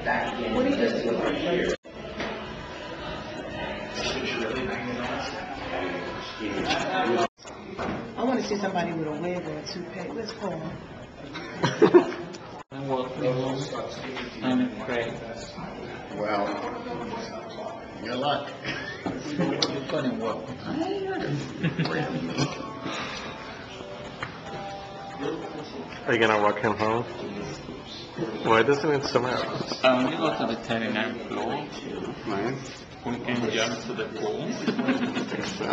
What do you do? I want to see somebody with a wig or a toupee. Let's call him. I'm working. I'm afraid. Well, good luck. You're gonna work. Are you gonna walk him home? Why doesn't it somewhere else? When you go to the 39th floor, Nice. we can jump to the pool. So.